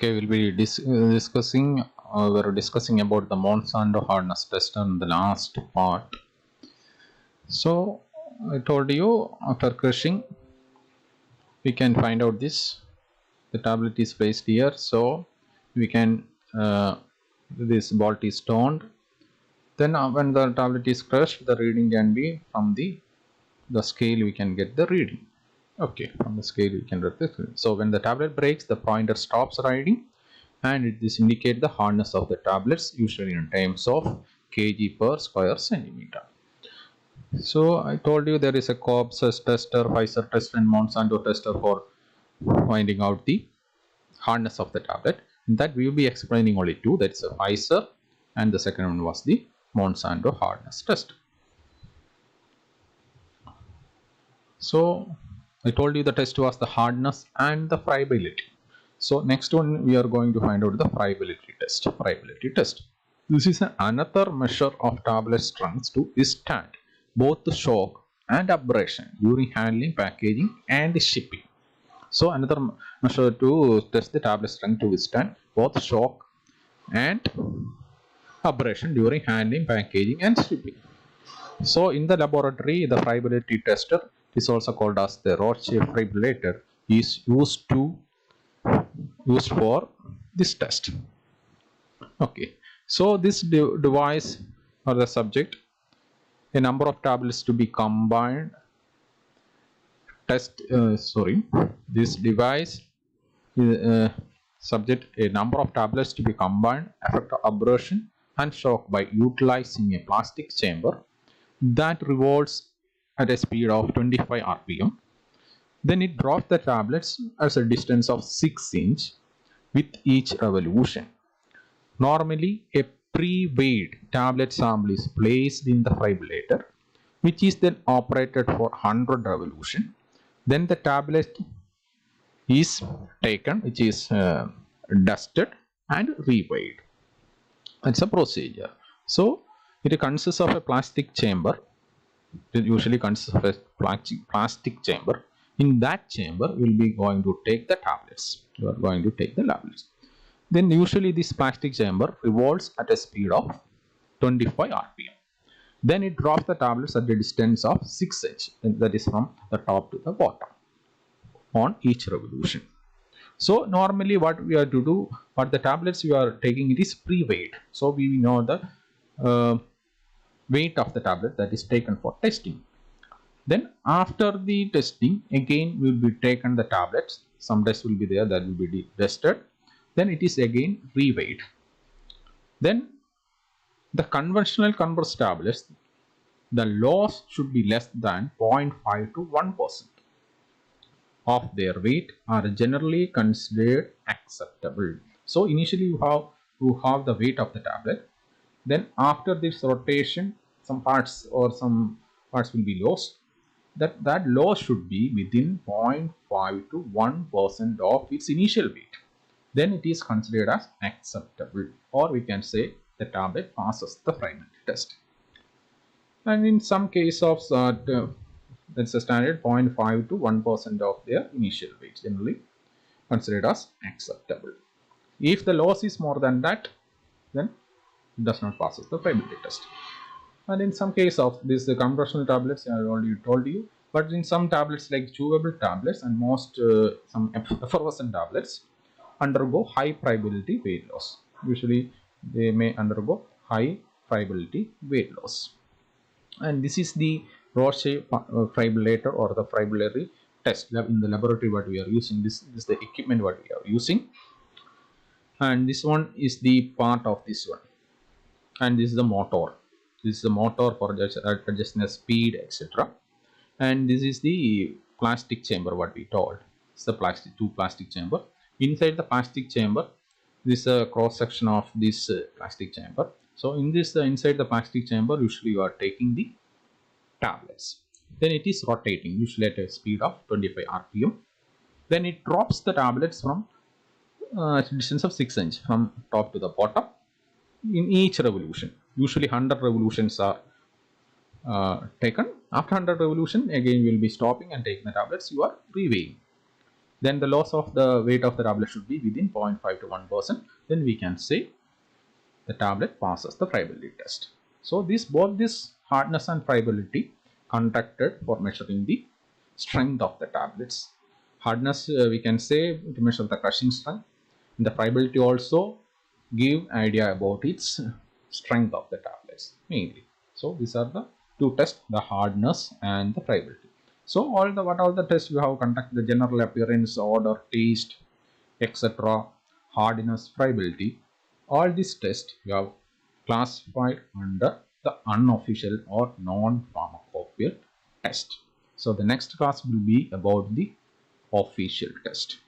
Okay, we'll be discussing. We were discussing about the Monsanto hardness test in the last part. So I told you after crushing, we can find out this. The tablet is placed here, so we can this bolt is turned. Then when the tablet is crushed, the reading can be from the scale. We can get the reading. Okay, from the scale we can get the reading. So when the tablet breaks, the pointer stops writing, and this indicates the hardness of the tablets, usually in terms of kg per square centimeter. So I told you there is a Cobb's tester, Pfizer tester, and Monsanto tester for finding out the hardness of the tablet. That we will be explaining only two. That's a Pfizer, and the second one was the Monsanto hardness test. So I told you the test was the hardness and the friability. So next one we are going to find out the friability test. Friability test. This is another measure of tablet strength to withstand both the shock and abrasion during handling, packaging, and shipping. So another measure to test the tablet strength to withstand both shock and abrasion during handling, packaging, and shipping. So in the laboratory, the friability tester is also called as the Roche fibrillator is used for this test. Okay, so this device or the subject, a number of tablets to be combined. This device subject a number of tablets to be combined, affect abrasion and shock by utilizing a plastic chamber that revolves at a speed of 25 rpm. Then it drops the tablets at a distance of 6 inches with each revolution. Normally, a pre-weighed tablet sample is placed in the fibrillator, which is then operated for 100 revolutions. Then the tablet is taken, which is dusted and reweighed. It's a procedure. So it consists of a plastic chamber. It usually consists of a plastic chamber. In that chamber, we will be going to take the tablets. You are going to take the tablets. Then usually this plastic chamber revolves at a speed of 25 rpm. Then it drops the tablets at a distance of 6 inches. That is from the top to the bottom on each revolution. So normally what we are to do, but the tablets we are taking, it is pre-weighed. So we know the weight of the tablet that is taken for testing. Then after the testing, again will be taken the tablets. Some tests will be there that will be tested. Then it is again reweighed. Then the conventional compressed tablets, the loss should be less than 0.5 to 1% of their weight are generally considered acceptable. So initially you have the weight of the tablet. Then after this rotation, some parts will be lost. That loss should be within 0.5 to 1% of its initial weight. Then it is considered as acceptable, or we can say the tablet passes the friability test. And in some case of that's a standard 0.5 to 1% of their initial weight, generally considered as acceptable. If the loss is more than that, then it does not pass the friability test. And in some case of this, the compressional tablets I already told you, but in some tablets like chewable tablets and most some effervescent tablets undergo high friability weight loss. Usually they may undergo high friability weight loss. And this is the Roche fibrillator or the fibrillary test in the laboratory what we are using. This is the equipment what we are using, and this one is the part of this one, and this is the motor. This is the motor for adjusting the speed, etc. And this is the plastic chamber what we told. It's the two plastic chamber. Inside the plastic chamber, this is a cross section of this plastic chamber. So in this inside the plastic chamber, usually you are taking the tablets. Then it is rotating, usually at a speed of 25 rpm. Then it drops the tablets from a distance of 6 inches from top to the bottom in each revolution. Usually 100 revolutions are taken. After 100 revolution, again you will be stopping and taking the tablets. You are reweighing. then the loss of the weight of the tablet should be within 0.5 to 1%. Then we can say the tablet passes the friability test. So both this hardness and friability conducted for measuring the strength of the tablets. Hardness we can say to measure the crushing strength. And the friability also give idea about its strength of the tablets mainly. So these are the two tests, the hardness and the friability. So what all the tests you have conducted, the general appearance, odor, taste, etc., hardness, friability, all these tests you have classified under the unofficial or non-pharmacopoeia test. So the next class will be about the official test.